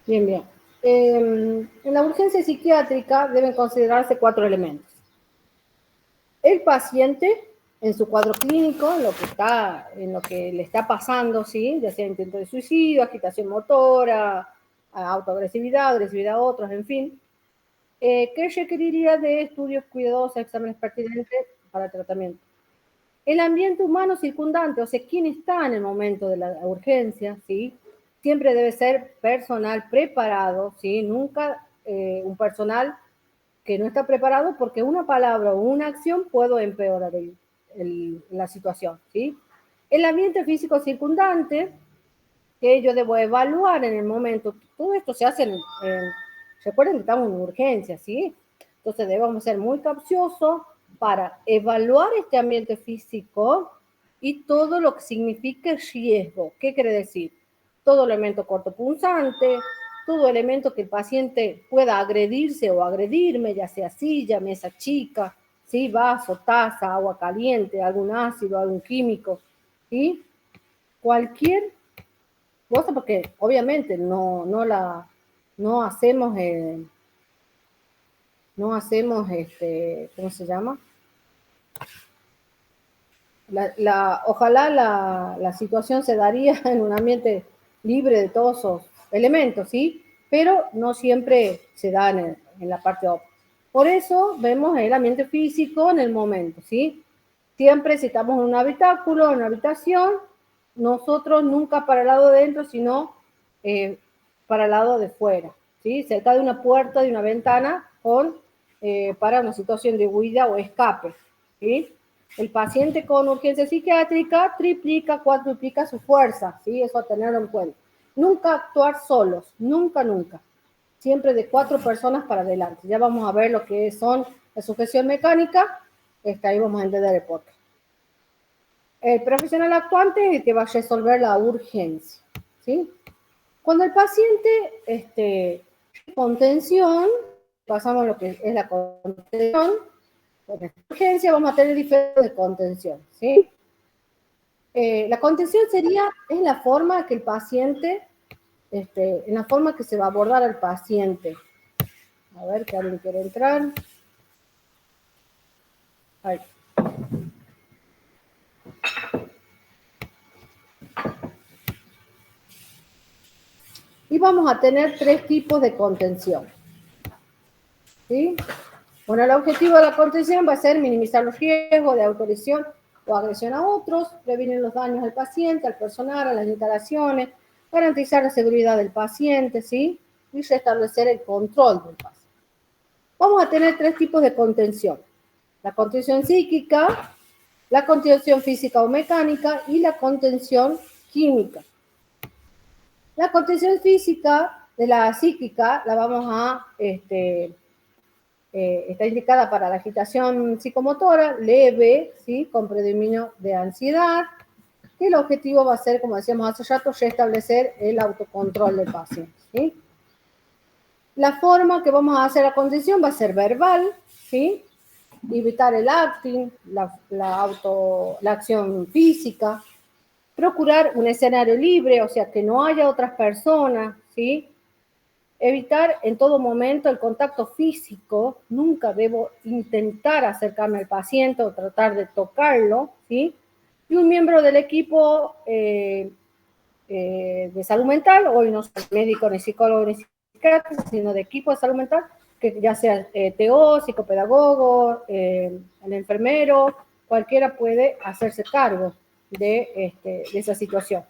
Bien, bien. En la urgencia psiquiátrica deben considerarse 4 elementos. El paciente en su cuadro clínico, en lo que le está pasando, ¿sí? Ya sea intento de suicidio, agitación motora, autoagresividad, agresividad a otros, en fin, que requeriría de estudios cuidadosos, exámenes pertinentes para tratamiento. El ambiente humano circundante, o sea, quién está en el momento de la urgencia, ¿sí? Siempre debe ser personal preparado, ¿sí? Nunca un personal que no está preparado porque una palabra o una acción puede empeorar la situación, ¿sí? El ambiente físico circundante, que yo debo evaluar en el momento, todo esto se hace recuerden que estamos en urgencia, ¿sí? Entonces debemos ser muy capciosos para evaluar este ambiente físico y todo lo que significa riesgo. ¿Qué quiere decir? Todo elemento cortopunzante, todo elemento que el paciente pueda agredirse o agredirme, ya sea silla, mesa chica, ¿sí? Vaso, taza, agua caliente, algún ácido, algún químico, ¿sí? Cualquier cosa, porque obviamente no hacemos, ¿cómo se llama? Ojalá la situación se daría en un ambiente libre de todos esos elementos, ¿sí? Pero no siempre se da en la parte óptica. Por eso vemos el ambiente físico en el momento, ¿sí? Siempre si estamos en un habitáculo, en una habitación, nosotros nunca para el lado de dentro, sino para el lado de fuera, ¿sí? Cerca de una puerta, de una ventana, para una situación de huida o escape, ¿sí? El paciente con urgencia psiquiátrica triplica, cuadruplica su fuerza, ¿sí? Eso a tenerlo en cuenta. Nunca actuar solos, nunca, nunca. Siempre de 4 personas para adelante. Ya vamos a ver lo que son la sujeción mecánica, ahí vamos a entender el porqué. El profesional actuante es el que va a resolver la urgencia, ¿sí? Cuando el paciente contención, pasamos a lo que es la contención, en urgencia vamos a tener diferentes de contención, ¿sí? La contención es la forma que el paciente, en la forma que se va a abordar al paciente. A ver, que alguien quiere entrar. Ahí. Y vamos a tener 3 tipos de contención, ¿sí? Bueno, el objetivo de la contención va a ser minimizar los riesgos de autolesión o agresión a otros, prevenir los daños al paciente, al personal, a las instalaciones, garantizar la seguridad del paciente, ¿sí? Y restablecer el control del paciente. Vamos a tener 3 tipos de contención. La contención psíquica, la contención física o mecánica y la contención química. La contención física de la psíquica la vamos a está indicada para la agitación psicomotora leve, ¿sí? Con predominio de ansiedad, y el objetivo va a ser, como decíamos hace rato, restablecer el autocontrol del paciente, ¿sí? La forma que vamos a hacer la contención va a ser verbal, ¿sí? Evitar el acting, la acción física, procurar un escenario libre, o sea, que no haya otras personas, ¿sí? Evitar en todo momento el contacto físico, nunca debo intentar acercarme al paciente o tratar de tocarlo, ¿sí? Y un miembro del equipo de salud mental, hoy no soy médico, ni psicólogo, ni psiquiatra, sino de equipo de salud mental, que ya sea TO, psicopedagogo, el enfermero, cualquiera puede hacerse cargo de esa situación.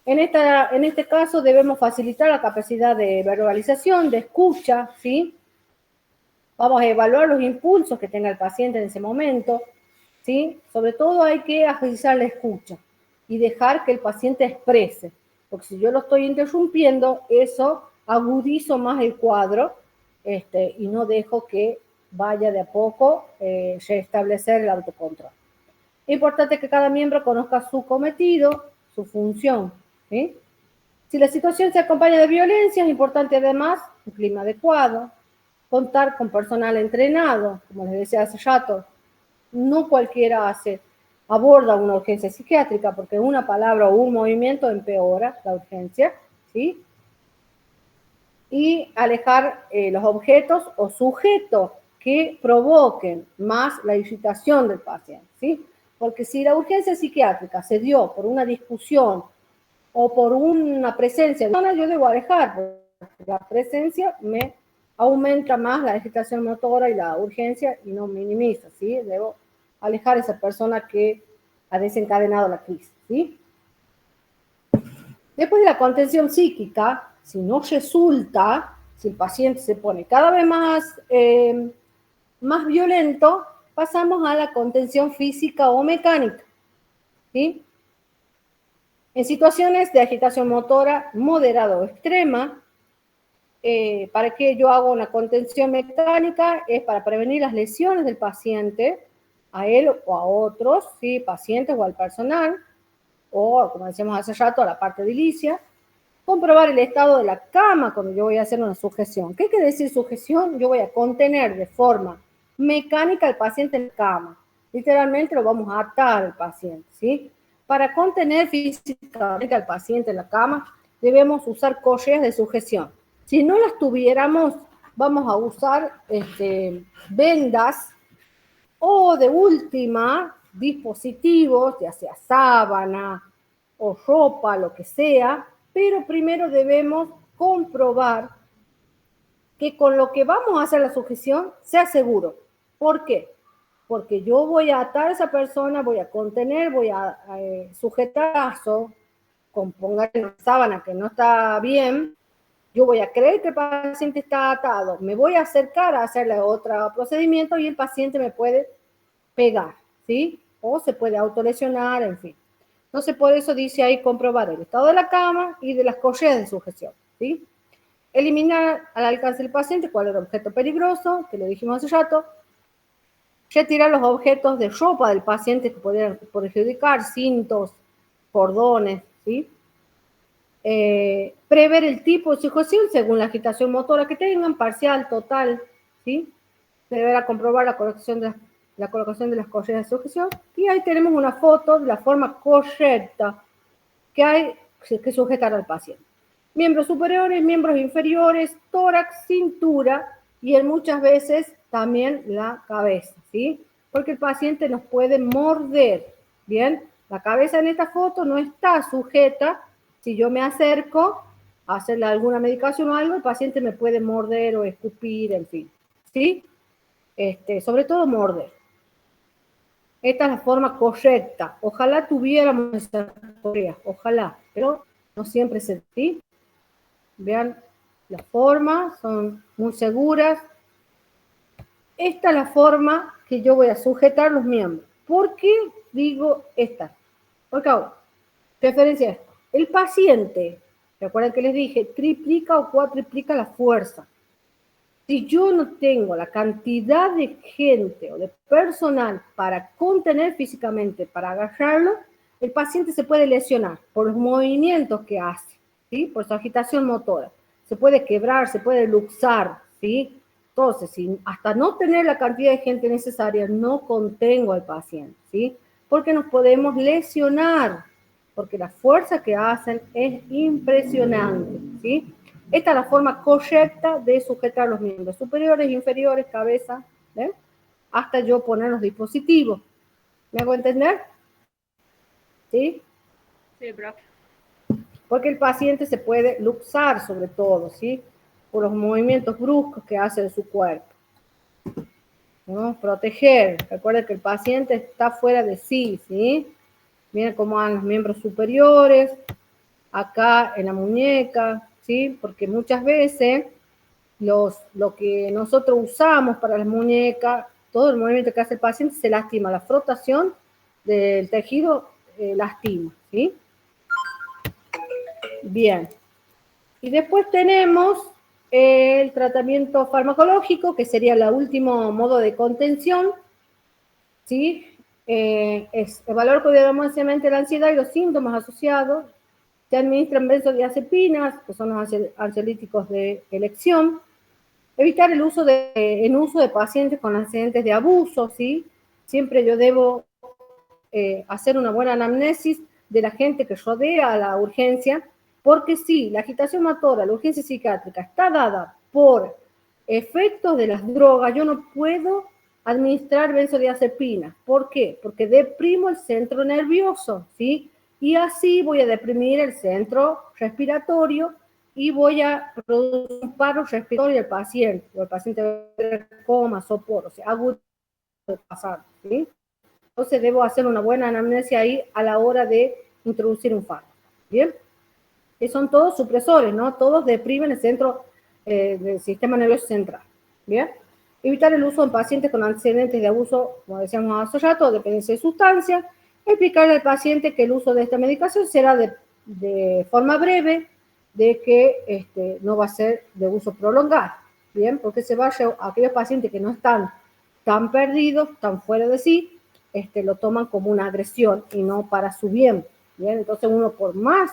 En este caso debemos facilitar la capacidad de verbalización, de escucha, ¿sí? Vamos a evaluar los impulsos que tenga el paciente en ese momento, ¿sí? Sobre todo hay que agilizar la escucha y dejar que el paciente exprese, porque si yo lo estoy interrumpiendo, eso agudizo más el cuadro y no dejo que vaya de a poco restablecer el autocontrol. Es importante que cada miembro conozca su cometido, su función, ¿sí? Si la situación se acompaña de violencia, es importante además un clima adecuado, contar con personal entrenado, como les decía hace rato. No cualquiera aborda una urgencia psiquiátrica porque una palabra o un movimiento empeora la urgencia, ¿sí? y alejar los objetos o sujetos que provoquen más la irritación del paciente, ¿sí? Porque si la urgencia psiquiátrica se dio por una discusión o por una presencia, yo debo alejar, porque la presencia me aumenta más la agitación motora y la urgencia y no minimiza, ¿sí? Debo alejar a esa persona que ha desencadenado la crisis, ¿sí? Después de la contención psíquica, si no resulta, si el paciente se pone cada vez más violento, pasamos a la contención física o mecánica, ¿sí? En situaciones de agitación motora moderada o extrema, ¿para qué yo hago una contención mecánica? Es para prevenir las lesiones del paciente, a él o a otros, ¿sí? Pacientes o al personal, o como decíamos hace rato, a la parte edilicia. Comprobar el estado de la cama cuando yo voy a hacer una sujeción. ¿Qué quiere decir sujeción? Yo voy a contener de forma mecánica al paciente en la cama. Literalmente lo vamos a atar al paciente, ¿sí? Para contener físicamente al paciente en la cama, debemos usar correas de sujeción. Si no las tuviéramos, vamos a usar vendas o de última dispositivos, ya sea sábana o ropa, lo que sea, pero primero debemos comprobar que con lo que vamos a hacer la sujeción sea seguro. ¿Por qué? Porque yo voy a atar a esa persona, voy a contener, voy a sujetar, con pongar una sábana que no está bien, yo voy a creer que el paciente está atado, me voy a acercar a hacerle otro procedimiento y el paciente me puede pegar, ¿sí? O se puede autolesionar, en fin. Entonces, por eso dice ahí comprobar el estado de la cama y de las correas de sujeción, ¿sí? Eliminar al alcance del paciente cualquier objeto peligroso, que lo dijimos hace rato. Retirar los objetos de ropa del paciente que pudieran perjudicar, cintos, cordones, ¿sí? Prever el tipo de sujeción según la agitación motora que tengan, parcial, total, ¿sí? Deberá comprobar la colocación de las correas de sujeción. Y ahí tenemos una foto de la forma correcta que hay que sujetar al paciente. Miembros superiores, miembros inferiores, tórax, cintura y en muchas veces también la cabeza, ¿sí? Porque el paciente nos puede morder, ¿bien? La cabeza en esta foto no está sujeta. Si yo me acerco a hacerle alguna medicación o algo, el paciente me puede morder o escupir, en fin, ¿sí? Sobre todo morder. Esta es la forma correcta. Ojalá tuviéramos esa teoría, ojalá, pero no siempre es así. Vean las formas, son muy seguras. Esta es la forma que yo voy a sujetar los miembros. ¿Por qué digo esta? Porque hago referencia a esto. El paciente, recuerden que les dije, triplica o cuatriplica la fuerza. Si yo no tengo la cantidad de gente o de personal para contener físicamente, para agarrarlo, el paciente se puede lesionar por los movimientos que hace, ¿sí? Por su agitación motora. Se puede quebrar, se puede luxar, ¿sí? Entonces, si hasta no tener la cantidad de gente necesaria, no contengo al paciente, ¿sí? Porque nos podemos lesionar, porque la fuerza que hacen es impresionante, ¿sí? Esta es la forma correcta de sujetar los miembros superiores, inferiores, cabeza, ¿ven? Hasta yo poner los dispositivos. ¿Me hago entender? ¿Sí? Sí, profe. Porque el paciente se puede luxar sobre todo, ¿sí? Por los movimientos bruscos que hace de su cuerpo. ¿No? Proteger. Recuerda que el paciente está fuera de sí, ¿sí? Miren cómo van los miembros superiores, acá en la muñeca, ¿sí? Porque muchas veces lo que nosotros usamos para las muñecas, todo el movimiento que hace el paciente se lastima, la frotación del tejido lastima, ¿sí? Bien. Y después tenemos el tratamiento farmacológico, que sería el último modo de contención, ¿sí? Es evaluar cuidadosamente la ansiedad y los síntomas asociados. Se administran benzodiazepinas, que son los ansiolíticos de elección. Evitar el uso de pacientes con antecedentes de abuso, ¿sí? Siempre yo debo hacer una buena anamnesis de la gente que rodea a la urgencia Porque si la agitación motora, la urgencia psiquiátrica está dada por efectos de las drogas, yo no puedo administrar benzodiazepinas. ¿Por qué? Porque deprimo el centro nervioso, ¿sí? Y así voy a deprimir el centro respiratorio y voy a producir un paro respiratorio del paciente, o el paciente va a tener coma, sopor, o sea, agudo de pasar, ¿sí? Entonces debo hacer una buena anamnesia ahí a la hora de introducir un fármaco, ¿bien? Que son todos supresores, ¿no? Todos deprimen el centro del sistema nervioso central, ¿bien? Evitar el uso en pacientes con antecedentes de abuso, como decíamos hace rato, dependencia de sustancias. Explicarle al paciente que el uso de esta medicación será de forma breve, de que no va a ser de uso prolongado, ¿bien? Porque se va a aquellos pacientes que no están tan perdidos, tan fuera de sí, lo toman como una agresión y no para su bien, ¿bien? Entonces uno por más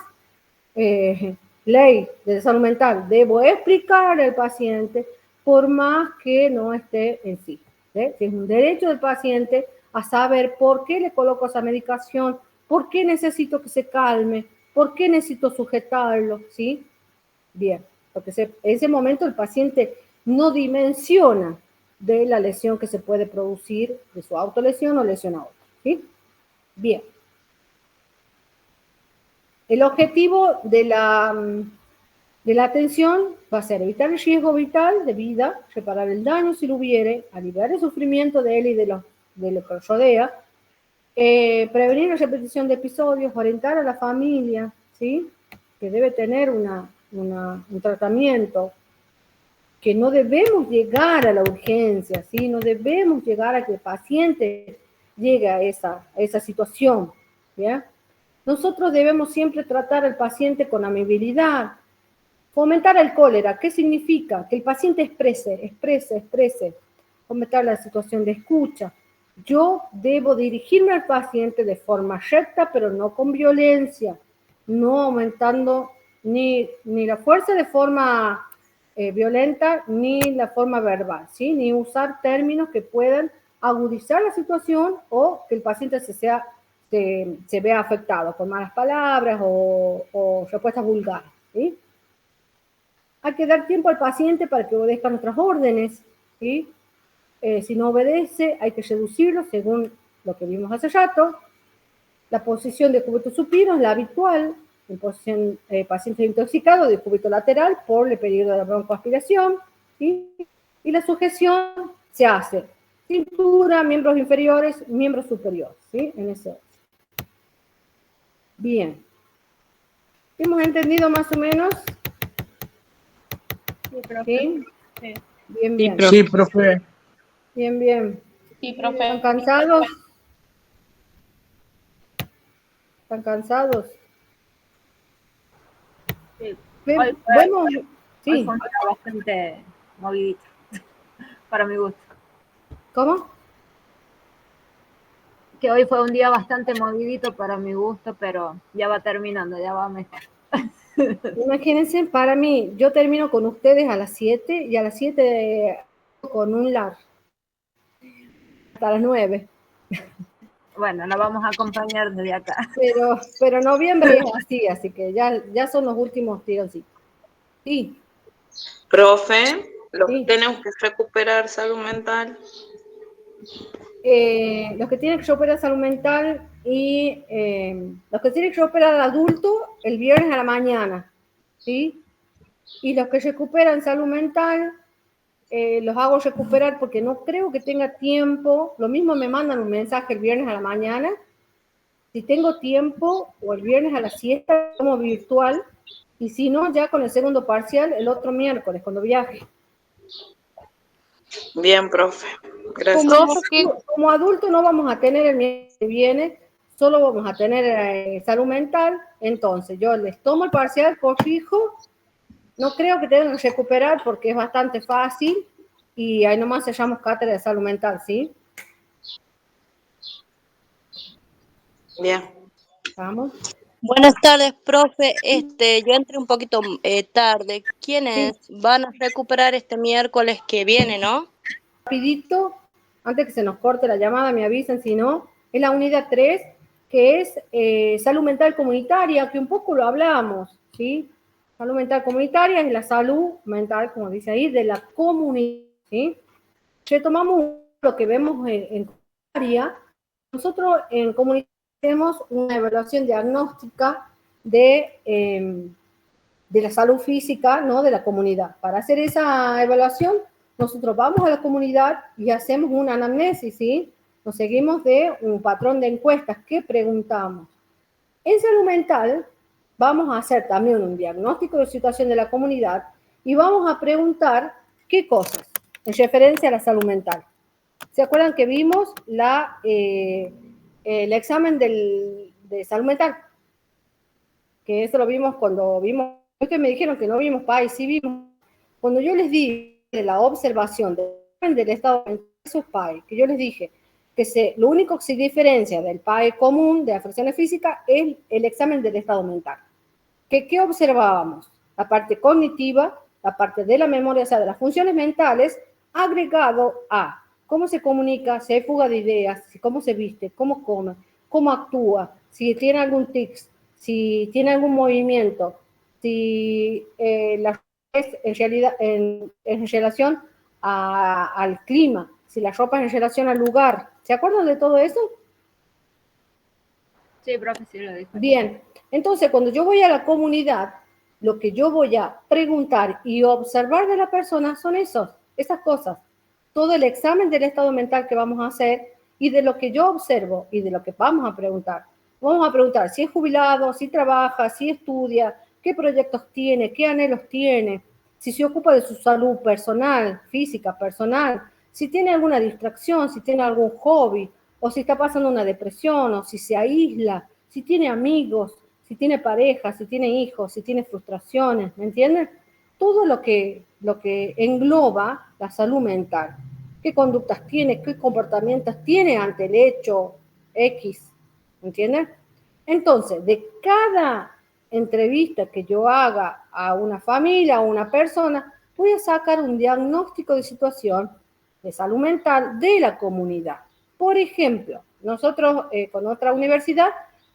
ley de salud mental debo explicar al paciente por más que no esté en sí. ¿Sí? Es un derecho del paciente a saber por qué le coloco esa medicación, por qué necesito que se calme, por qué necesito sujetarlo, ¿sí? Bien, porque en ese momento el paciente no dimensiona de la lesión que se puede producir de su autolesión o lesión a otro, ¿sí? Bien. El objetivo de la atención va a ser evitar el riesgo vital de vida, reparar el daño si lo hubiere, aliviar el sufrimiento de él y de lo que lo rodea, prevenir la repetición de episodios, orientar a la familia, ¿sí? Que debe tener un tratamiento, que no debemos llegar a la urgencia, ¿sí? No debemos llegar a que el paciente llegue a esa situación, ¿ya? Nosotros debemos siempre tratar al paciente con amabilidad. Fomentar el cólera, ¿qué significa? Que el paciente exprese. Fomentar la situación de escucha. Yo debo dirigirme al paciente de forma recta, pero no con violencia, no aumentando ni la fuerza de forma violenta, ni la forma verbal, ¿sí? Ni usar términos que puedan agudizar la situación o que el paciente se vea afectado con malas palabras o respuestas vulgares, ¿sí? Hay que dar tiempo al paciente para que obedezca nuestras órdenes, ¿sí? Si no obedece, hay que reducirlo según lo que vimos hace rato. La posición de cúbito supino es la habitual, en posición paciente intoxicado de cúbito lateral por el peligro de la broncoaspiración, ¿sí? Y la sujeción se hace cintura, miembros inferiores, miembros superiores, ¿sí? En ese orden. Bien. ¿Hemos entendido más o menos? Sí, profe. ¿Sí? Sí. Bien, bien. Sí, profe. Bien, bien. Sí, profe. ¿Están cansados? ¿Están cansados? Sí. Vemos, Hoy sí. fue un día bastante movidito, para mi gusto. ¿Cómo? Que hoy fue un día bastante movidito para mi gusto, pero ya va terminando, ya va mejor. Imagínense, para mí, yo termino con ustedes a las 7 y a las 7 con un LAR. Hasta las 9. Bueno, la vamos a acompañar desde acá. Pero noviembre es así que ya son los últimos tironcitos. Sí. Profe, los Sí. que tenemos que recuperar salud mental. Los que tienen que recuperar salud mental y los que tienen que recuperar adulto el viernes a la mañana, ¿sí? Y los que recuperan salud mental, los hago recuperar porque no creo que tenga tiempo. Lo mismo me mandan un mensaje el viernes a la mañana. Si tengo tiempo, o el viernes a la siesta, como virtual, y si no, ya con el segundo parcial el otro miércoles, cuando viaje. Bien, profe. Gracias. Como adulto no vamos a tener el miércoles que viene, solo vamos a tener salud mental. Entonces yo les tomo el parcial, corrijo. No creo que tengan que recuperar porque es bastante fácil y ahí nomás sellamos cátedra de salud mental, ¿sí? Bien. Vamos. Buenas tardes, profe. Yo entré un poquito tarde. ¿Quiénes van a recuperar este miércoles que viene, no? Rapidito, antes que se nos corte la llamada, me avisen si no. Es la unidad 3, que es salud mental comunitaria, que un poco lo hablamos, ¿sí? Salud mental comunitaria es la salud mental, como dice ahí, de la comunidad, ¿sí? Retomamos lo que vemos en comunitaria. Nosotros en comunitaria tenemos una evaluación diagnóstica de la salud física, ¿no? De la comunidad. Para hacer esa evaluación, nosotros vamos a la comunidad y hacemos una anamnesis, ¿sí? Nos seguimos de un patrón de encuestas que preguntamos. En salud mental, vamos a hacer también un diagnóstico de situación de la comunidad y vamos a preguntar qué cosas en referencia a la salud mental. ¿Se acuerdan que vimos el examen de salud mental? Que eso lo vimos cuando vimos, ustedes me dijeron que no vimos PAI, sí vimos. Cuando yo les di de la observación del estado mental de sus PAI, que yo les dije que lo único que se diferencia del PAI común de afecciones físicas es el examen del estado mental. ¿Qué observábamos? La parte cognitiva, la parte de la memoria, o sea, de las funciones mentales, agregado a cómo se comunica, si hay fuga de ideas, cómo se viste, cómo come, cómo actúa, si tiene algún tics, si tiene algún movimiento, si la es en realidad en relación al clima, si la ropa es en relación al lugar. ¿Se acuerdan de todo eso? Sí, profe, sí lo dijo. Bien, entonces cuando yo voy a la comunidad, lo que yo voy a preguntar y observar de la persona son esas cosas. Todo el examen del estado mental que vamos a hacer y de lo que yo observo y de lo que vamos a preguntar. Vamos a preguntar si es jubilado, si trabaja, si estudia, qué proyectos tiene, qué anhelos tiene, si se ocupa de su salud personal, física, personal, si tiene alguna distracción, si tiene algún hobby, o si está pasando una depresión, o si se aísla, si tiene amigos, si tiene pareja, si tiene hijos, si tiene frustraciones, ¿me entienden? Todo lo que engloba la salud mental. ¿Qué conductas tiene? ¿Qué comportamientos tiene ante el hecho X? ¿Me entienden? Entonces, de cada entrevista que yo haga a una familia, a una persona, voy a sacar un diagnóstico de situación de salud mental de la comunidad. Por ejemplo, nosotros con otra universidad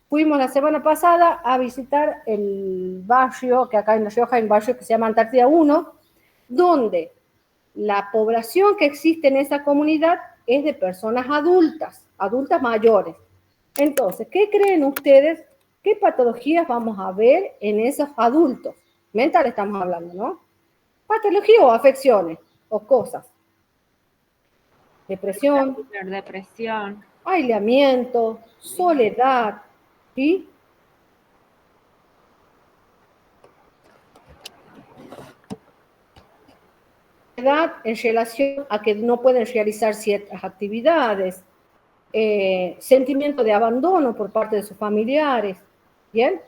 fuimos la semana pasada a visitar el barrio, que acá en La Rioja hay un barrio que se llama Antártida 1, donde la población que existe en esa comunidad es de personas adultas mayores. Entonces, ¿qué creen ustedes? ¿Qué patologías vamos a ver en esos adultos? Mental estamos hablando, ¿no? Patologías o afecciones o cosas. Depresión, Depresión. aislamiento, soledad, ¿sí? En relación a que no pueden realizar ciertas actividades, sentimiento de abandono por parte de sus familiares, ¿bien?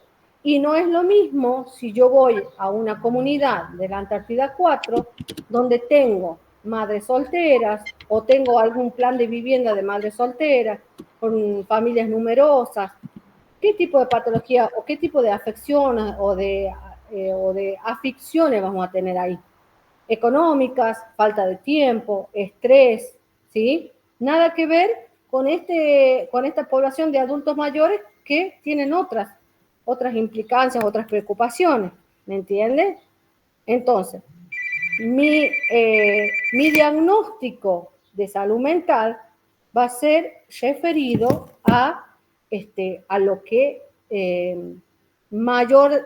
Y no es lo mismo si yo voy a una comunidad de la Antártida 4, donde tengo madres solteras o tengo algún plan de vivienda de madres solteras, con familias numerosas. ¿Qué tipo de patología o qué tipo de afecciones o de aficiones vamos a tener ahí? Económicas, falta de tiempo, estrés, ¿sí? Nada que ver con esta población de adultos mayores que tienen otras implicancias, otras preocupaciones, ¿me entiendes? Entonces, mi diagnóstico de salud mental va a ser referido a lo que mayores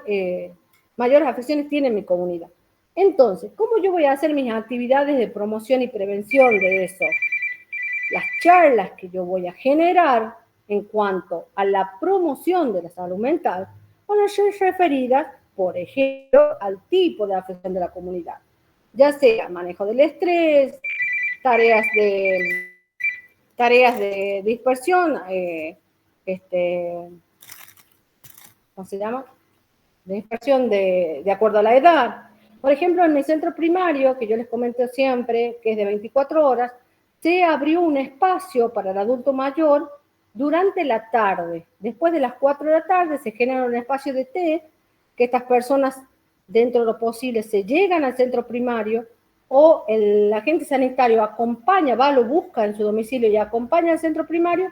afecciones tiene mi comunidad. Entonces, ¿cómo yo voy a hacer mis actividades de promoción y prevención de eso? Las charlas que yo voy a generar en cuanto a la promoción de la salud mental van a ser referidas, por ejemplo, al tipo de afección de la comunidad, ya sea manejo del estrés, tareas de dispersión, ¿cómo se llama? De dispersión de acuerdo a la edad. Por ejemplo, en mi centro primario, que yo les comento siempre, que es de 24 horas, se abrió un espacio para el adulto mayor durante la tarde. Después de las 4 de la tarde se genera un espacio de té, que estas personas, dentro de lo posible, se llegan al centro primario o el agente sanitario acompaña, lo busca en su domicilio y acompaña al centro primario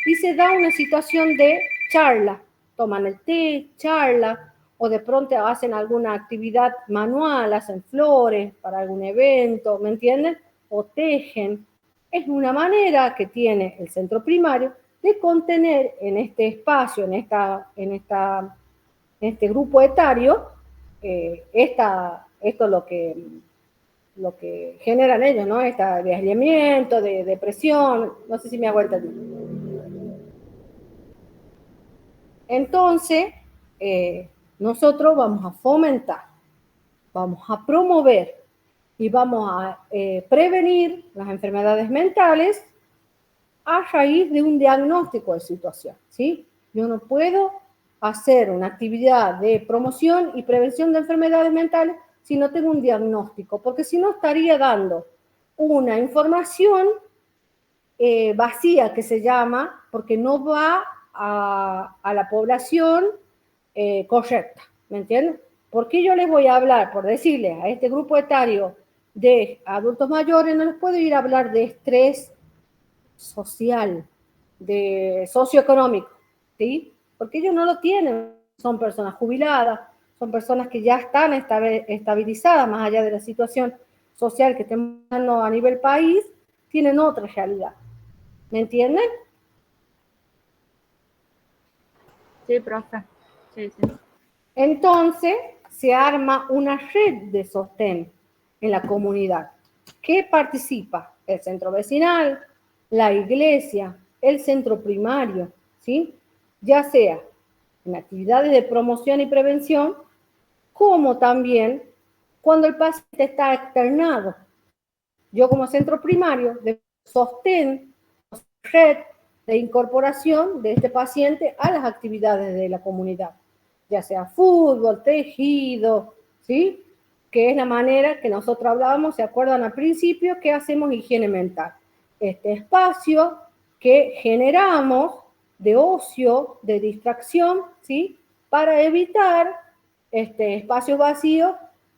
y se da una situación de charla. Toman el té, charla, o de pronto hacen alguna actividad manual, hacen flores para algún evento, ¿me entienden? O tejen. Es una manera que tiene el centro primario de contener en este espacio, en este grupo etario, esto es lo que generan ellos, ¿no? De aislamiento, de depresión, no sé si me hago entender. Entonces, nosotros vamos a fomentar, vamos a promover y vamos a prevenir las enfermedades mentales a raíz de un diagnóstico de situación, ¿sí? Yo no puedo hacer una actividad de promoción y prevención de enfermedades mentales si no tengo un diagnóstico, porque si no estaría dando una información vacía, que se llama, porque no va a la población correcta, ¿me entienden? ¿Por qué yo les voy a hablar, por decirles a este grupo etario de adultos mayores, no les puedo ir a hablar de estrés social, de socioeconómico, ¿sí? Porque ellos no lo tienen, son personas jubiladas, son personas que ya están estabilizadas más allá de la situación social que estamos a nivel país, tienen otra realidad. ¿Me entienden? Sí, profe. Sí. Entonces, se arma una red de sostén en la comunidad que participa el centro vecinal, la iglesia, el centro primario, ¿sí? Ya sea en actividades de promoción y prevención, como también cuando el paciente está externado. Yo como centro primario de sostén, red de incorporación de este paciente a las actividades de la comunidad, ya sea fútbol, tejido, ¿sí? Que es la manera que nosotros hablábamos, ¿se acuerdan al principio? Que hacemos higiene mental. Este espacio que generamos de ocio, de distracción, ¿sí? Para evitar espacios vacíos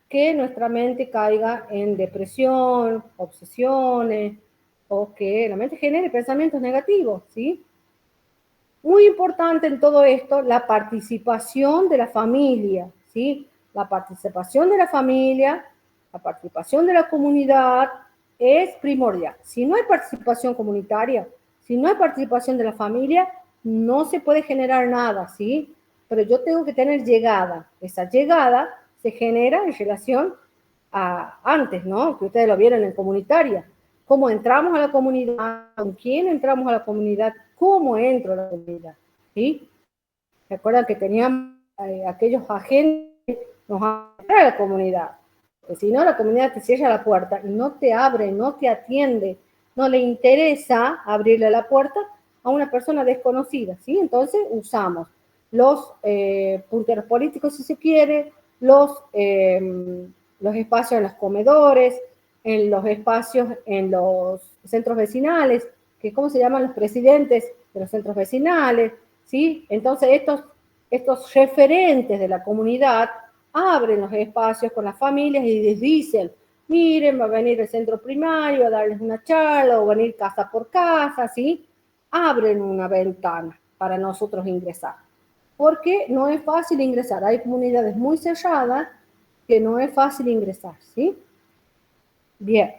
que nuestra mente caiga en depresión, obsesiones, o que la mente genere pensamientos negativos, ¿sí? Muy importante en todo esto, la participación de la familia, ¿sí? La participación de la familia, la participación de la comunidad es primordial. Si no hay participación comunitaria, si no hay participación de la familia, no se puede generar nada, ¿sí? Pero yo tengo que tener llegada. Esa llegada se genera en relación a antes, ¿no? Que ustedes lo vieron en comunitaria. ¿Cómo entramos a la comunidad? ¿Con quién entramos a la comunidad? ¿Cómo entro a la comunidad? ¿Sí? Recuerdan que teníamos aquellos agentes nos atraen a la comunidad. Porque si no, la comunidad te cierra la puerta y no te abre, no te atiende, no le interesa abrirle la puerta a una persona desconocida, ¿sí? Entonces usamos los punteros políticos, si se quiere, los espacios en los comedores, en los espacios en los centros vecinales, que ¿cómo se llaman los presidentes de los centros vecinales? ¿Sí? Entonces estos referentes de la comunidad abren los espacios con las familias y les dicen, miren, va a venir el centro primario a darles una charla o venir casa por casa, ¿sí? Abren una ventana para nosotros ingresar. Porque no es fácil ingresar. Hay comunidades muy cerradas que no es fácil ingresar, ¿sí? Bien.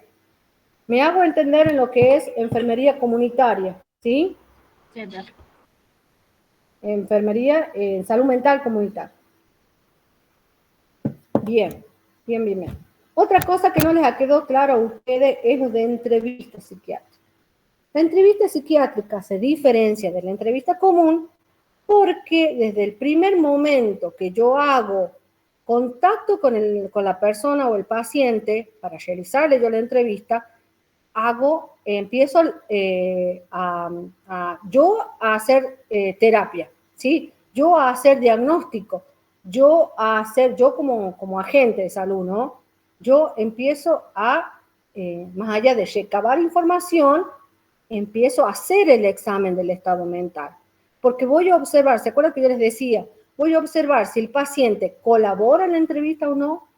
Me hago entender en lo que es enfermería comunitaria, ¿sí? Sí, profe. Enfermería en salud mental comunitaria. Bien. Otra cosa que no les ha quedado claro a ustedes es lo de entrevista psiquiátrica. La entrevista psiquiátrica se diferencia de la entrevista común porque desde el primer momento que yo hago contacto con la persona o el paciente para realizarle yo la entrevista, empiezo yo a hacer terapia, ¿sí? Yo a hacer diagnóstico, yo como agente de salud, ¿no? Yo empiezo más allá de recabar información, empiezo a hacer el examen del estado mental. Porque voy a observar, ¿se acuerdan que yo les decía? Voy a observar si el paciente colabora en la entrevista o no,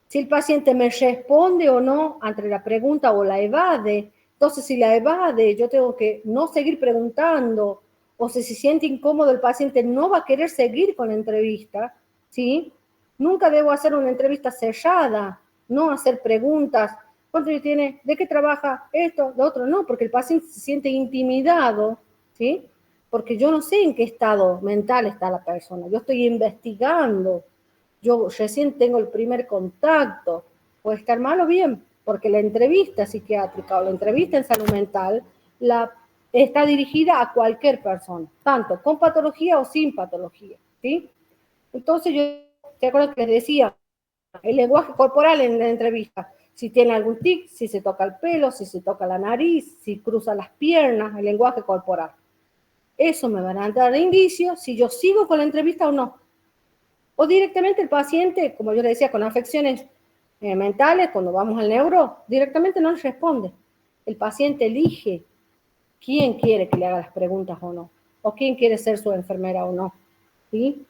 si el paciente me responde o no ante la pregunta o la evade. Entonces, si la evade, yo tengo que no seguir preguntando, o si se siente incómodo el paciente no va a querer seguir con la entrevista, ¿sí? Nunca debo hacer una entrevista cerrada, no hacer preguntas. ¿Cuánto tiene? ¿De qué trabaja? Esto, lo otro. No, porque el paciente se siente intimidado, ¿sí? Porque yo no sé en qué estado mental está la persona. Yo estoy investigando. Yo recién tengo el primer contacto. Puede estar mal o bien, porque la entrevista psiquiátrica o la entrevista en salud mental está dirigida a cualquier persona, tanto con patología o sin patología, ¿sí? Entonces yo, ¿te acuerdas que les decía? El lenguaje corporal en la entrevista, si tiene algún tic, si se toca el pelo, si se toca la nariz, si cruza las piernas, el lenguaje corporal. Eso me van a dar indicios si yo sigo con la entrevista o no. O directamente el paciente, como yo le decía, con afecciones mentales, cuando vamos al neuro, directamente no les responde. El paciente elige quién quiere que le haga las preguntas o no, o quién quiere ser su enfermera o no, ¿sí?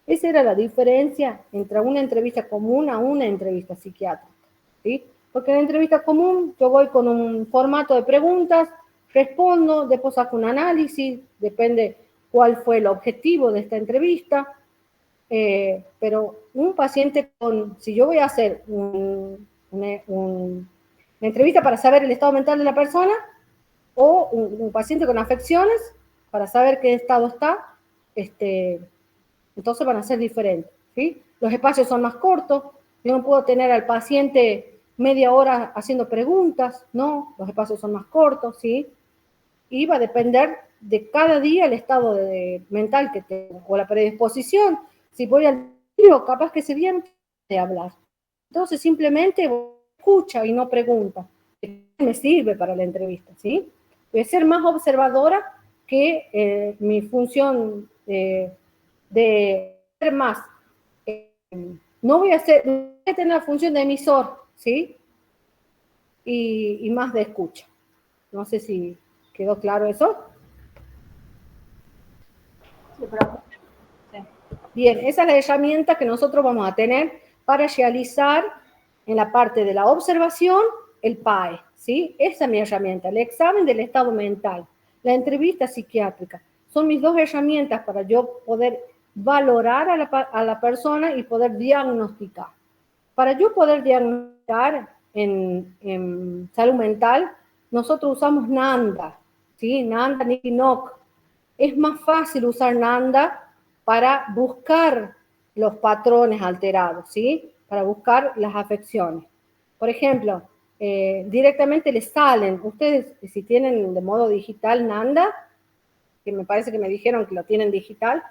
Esa era la diferencia entre una entrevista común a una entrevista psiquiátrica, ¿sí? Porque en la entrevista común yo voy con un formato de preguntas, respondo, después saco un análisis, depende cuál fue el objetivo de esta entrevista, pero un paciente si yo voy a hacer una entrevista para saber el estado mental de la persona, o un paciente con afecciones, para saber qué estado está, entonces van a ser diferentes, ¿sí? Los espacios son más cortos, yo no puedo tener al paciente media hora haciendo preguntas, no, los espacios son más cortos, ¿sí? Y va a depender de cada día el estado mental que tengo, o la predisposición. Si voy al libro, capaz que se viene de hablar. Entonces simplemente escucha y no pregunta. Me sirve para la entrevista, ¿sí? Voy a ser más observadora que mi función de ser más. No voy a tener la función de emisor, ¿sí? Y más de escucha. No sé si quedó claro eso. Sí, profe. Sí. Bien, esa es la herramienta que nosotros vamos a tener para realizar en la parte de la observación el PAE, ¿sí? Esa es mi herramienta, el examen del estado mental, la entrevista psiquiátrica. Son mis dos herramientas para yo poder valorar a la persona y poder diagnosticar. Para yo poder diagnosticar en salud mental, nosotros usamos NANDA, ¿sí? NANDA, Nicky Knock. Es más fácil usar NANDA para buscar los patrones alterados, ¿sí? Para buscar las afecciones. Por ejemplo, directamente les salen, ustedes si tienen de modo digital NANDA, que me parece que me dijeron que lo tienen digital,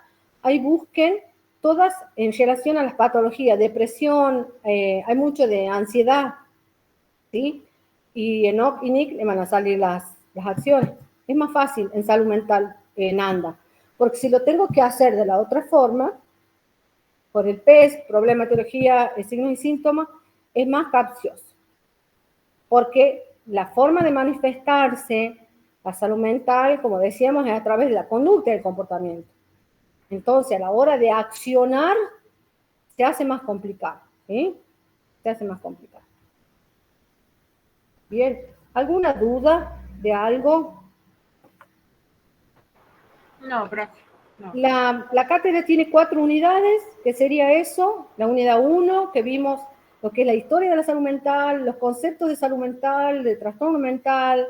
ahí busquen todas en relación a las patologías, depresión, hay mucho de ansiedad, ¿sí? Y en OC y NIC le van a salir las acciones. Es más fácil en salud mental en ANDA, porque si lo tengo que hacer de la otra forma, por el PES, problema, etiología, signos y síntomas, es más capcioso, porque la forma de manifestarse la salud mental, como decíamos, es a través de la conducta y el comportamiento. Entonces, a la hora de accionar, se hace más complicado, ¿sí? Se hace más complicado. Bien, ¿alguna duda de algo? No, profe. No. La cátedra tiene 4 unidades, que sería eso, la unidad 1, que vimos lo que es la historia de la salud mental, los conceptos de salud mental, de trastorno mental,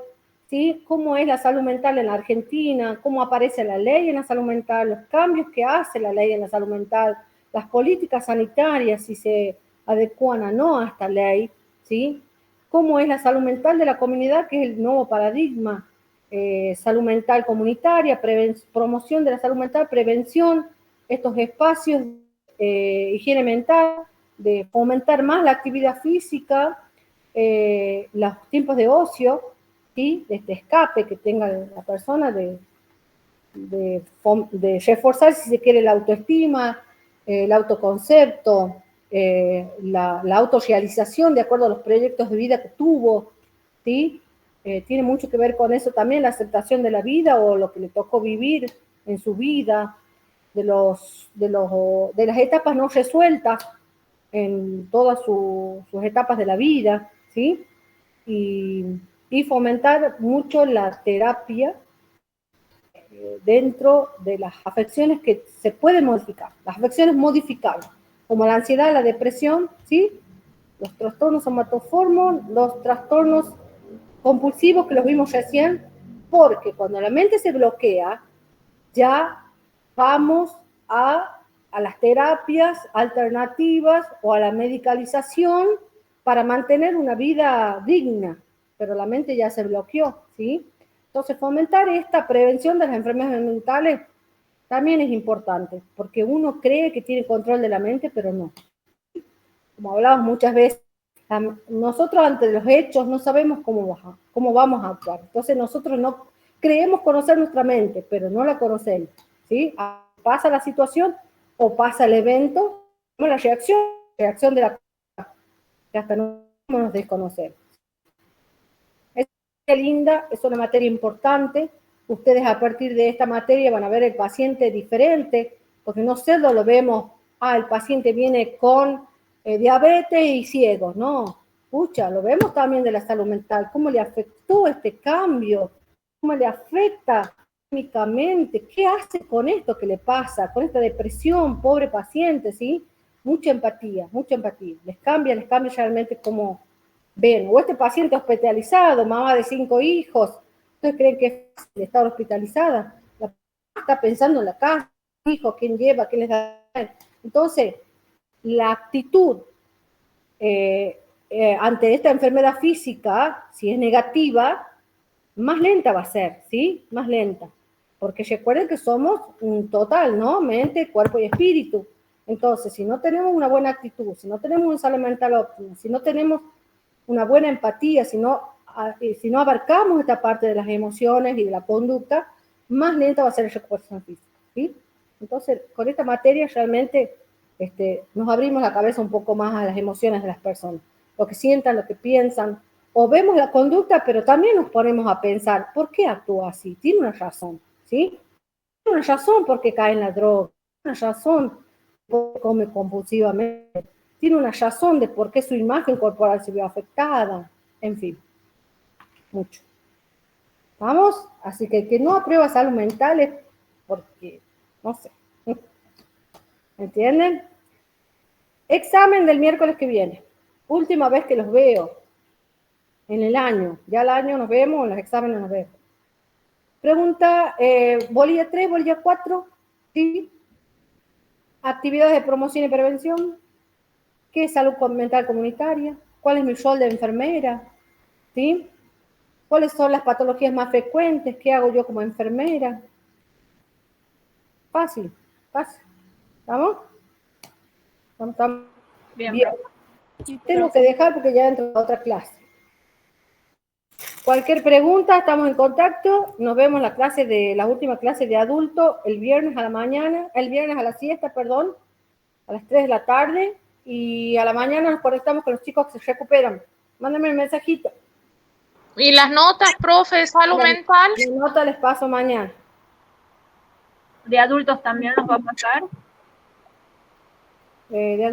¿sí? Cómo es la salud mental en la Argentina, cómo aparece la ley en la salud mental, los cambios que hace la ley en la salud mental, las políticas sanitarias, si se adecúan o no a esta ley, ¿sí? Cómo es la salud mental de la comunidad, que es el nuevo paradigma, salud mental comunitaria, promoción de la salud mental, prevención, estos espacios, higiene mental, de fomentar más la actividad física, los tiempos de ocio, ¿sí? De este escape que tenga la persona de reforzar, si se quiere, la autoestima, el autoconcepto, la autorrealización de acuerdo a los proyectos de vida que tuvo, ¿sí? Tiene mucho que ver con eso también, la aceptación de la vida o lo que le tocó vivir en su vida, de las etapas no resueltas en todas sus etapas de la vida, ¿sí? Y fomentar mucho la terapia dentro de las afecciones que se pueden modificar, las afecciones modificables. como la ansiedad, la depresión, ¿sí? Los trastornos somatoformos, los trastornos compulsivos que los vimos recién, porque cuando la mente se bloquea, ya vamos a las terapias alternativas o a la medicalización para mantener una vida digna, pero la mente ya se bloqueó, ¿sí? Entonces, fomentar esta prevención de las enfermedades mentales también es importante, porque uno cree que tiene control de la mente, pero no. Como hablamos muchas veces, nosotros ante los hechos no sabemos cómo vamos a actuar. Entonces nosotros no creemos conocer nuestra mente, pero no la conocemos, ¿sí? Pasa la situación o pasa el evento, la reacción de la que hasta no nos desconocemos. Es linda, es una materia importante. Ustedes a partir de esta materia van a ver el paciente diferente, porque no solo lo vemos, el paciente viene con diabetes y ciego, no. Pucha, lo vemos también de la salud mental, cómo le afectó este cambio, cómo le afecta químicamente, qué hace con esto que le pasa, con esta depresión, pobre paciente, ¿sí? Mucha empatía. Les cambia realmente cómo ven. O este paciente hospitalizado, mamá de 5 hijos, ¿ustedes creen que es fácil estar hospitalizada? La mamá está pensando en la casa, hijos, quién lleva, quién les da. Entonces, la actitud ante esta enfermedad física, si es negativa, más lenta va a ser, ¿sí? Más lenta. Porque recuerden que somos un total, ¿no? Mente, cuerpo y espíritu. Entonces, si no tenemos una buena actitud, si no tenemos un salud mental óptimo, si no tenemos una buena empatía, si no abarcamos esta parte de las emociones y de la conducta, más lenta va a ser la recuperación física, ¿sí? Entonces, con esta materia realmente nos abrimos la cabeza un poco más a las emociones de las personas, lo que sientan, lo que piensan, o vemos la conducta, pero también nos ponemos a pensar, ¿por qué actúa así? Tiene una razón, ¿sí? Tiene una razón por qué cae en la droga, tiene una razón por qué come compulsivamente, tiene una razón de por qué su imagen corporal se vio afectada, en fin, mucho. ¿Vamos? Así que el que no aprueba salud mental es porque, no sé, ¿entienden? Examen del miércoles que viene, última vez que los veo en el año, ya el año nos vemos, en los exámenes nos vemos. Pregunta, bolilla 3, bolilla 4, ¿sí? Actividades de promoción y prevención. ¿Qué es salud mental comunitaria? ¿Cuál es mi rol de enfermera? ¿Sí? ¿Cuáles son las patologías más frecuentes? ¿Qué hago yo como enfermera? Fácil. ¿Estamos? ¿Estamos? Bien. Tengo que dejar porque ya entro a otra clase. Cualquier pregunta, estamos en contacto. Nos vemos en la última clase de adulto el viernes a la siesta, perdón, a las 3 de la tarde. Y a la mañana nos conectamos con los chicos que se recuperan. Mándenme un mensajito. ¿Y las notas, profe, salud mental? Las notas les paso mañana. ¿De adultos también nos va a pasar? De